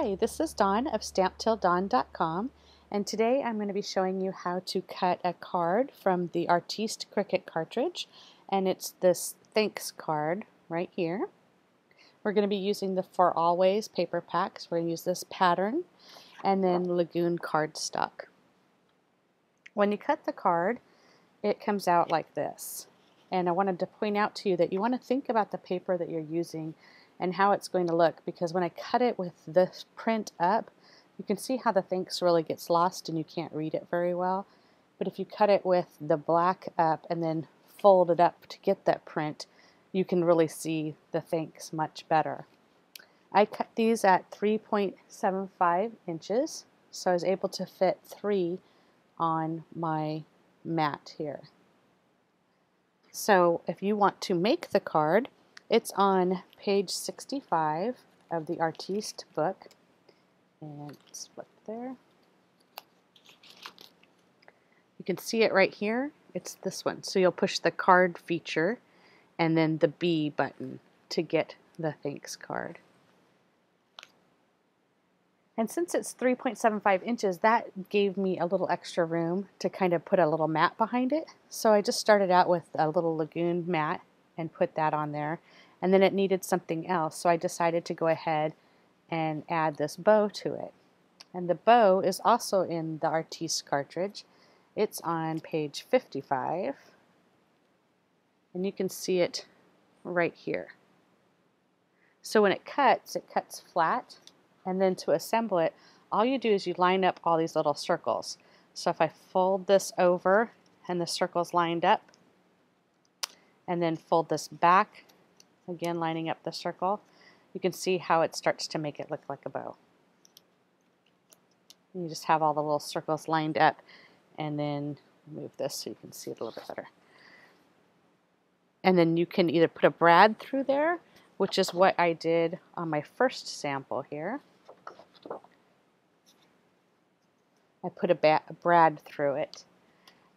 Hi, this is Dawn of StampTillDawn.com, and today I'm going to be showing you how to cut a card from the Artiste Cricut Cartridge, and it's this thanks card right here. We're going to be using the For Always paper packs. We're going to use this pattern and then Lagoon cardstock. When you cut the card, it comes out like this. And I wanted to point out to you that you want to think about the paper that you're using and how it's going to look, because when I cut it with this print up, you can see how the thanks really gets lost and you can't read it very well. But if you cut it with the black up and then fold it up to get that print, you can really see the thanks much better. I cut these at 3.75 inches, so I was able to fit 3 on my mat here. So if you want to make the card, it's on page 65 of the Artiste book, and it's flip there. You can see it right here. It's this one. So you'll push the card feature and then the B button to get the thanks card. And since it's 3.75 inches, that gave me a little extra room to kind of put a little mat behind it. So I just started out with a little Lagoon mat and put that on there. And then it needed something else, so I decided to go ahead and add this bow to it. And the bow is also in the Artiste cartridge. It's on page 55. And you can see it right here. So when it cuts flat. And then to assemble it, all you do is you line up all these little circles. So if I fold this over and the circle's lined up, and then fold this back, again lining up the circle, you can see how it starts to make it look like a bow. And you just have all the little circles lined up, and then move this so you can see it a little bit better. And then you can either put a brad through there, which is what I did on my first sample here. I put a brad through it.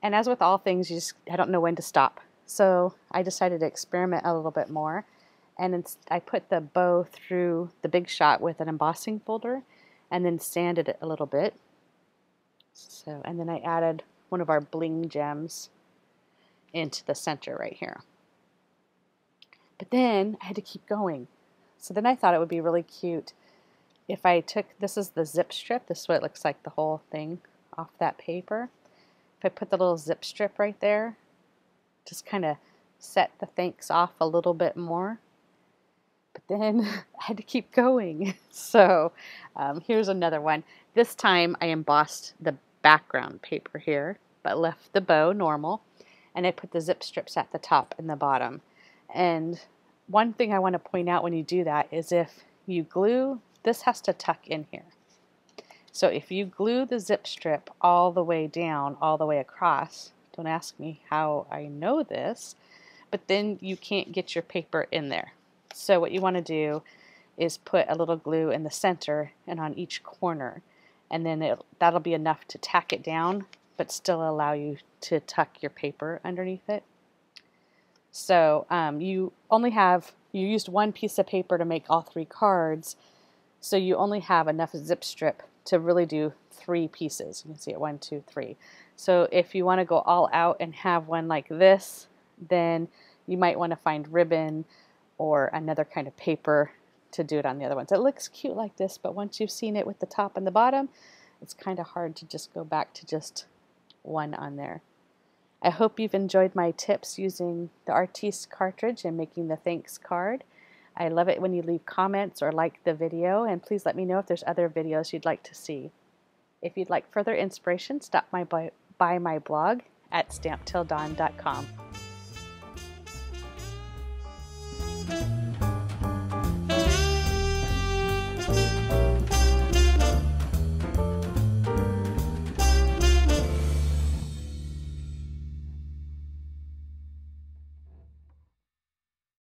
And as with all things, I don't know when to stop. So I decided to experiment a little bit more. And I put the bow through the Big Shot with an embossing folder and then sanded it a little bit. So, and then I added one of our bling gems into the center right here. But then I had to keep going. So then I thought it would be really cute if I took, this is the zip strip, this is what it looks like, the whole thing off that paper. If I put the little zip strip right there, just kind of set the thanks off a little bit more. But then I had to keep going. So here's another one. This time I embossed the background paper here, but left the bow normal, and I put the zip strips at the top and the bottom. And one thing I want to point out when you do that is if you glue, this has to tuck in here. So if you glue the zip strip all the way down, all the way across, don't ask me how I know this, but then you can't get your paper in there. So what you want to do is put a little glue in the center and on each corner, and then that'll be enough to tack it down, but still allow you to tuck your paper underneath it. So you used one piece of paper to make all 3 cards, so you only have enough zip strip to really do 3 pieces. You can see it, 1, 2, 3. So if you want to go all out and have one like this, then you might want to find ribbon or another kind of paper to do it on the other ones. It looks cute like this, but once you've seen it with the top and the bottom, it's kind of hard to just go back to just one on there. I hope you've enjoyed my tips using the Artiste cartridge and making the thanks card. I love it when you leave comments or like the video, and please let me know if there's other videos you'd like to see. If you'd like further inspiration, stop by my blog at StampTillDawn.com.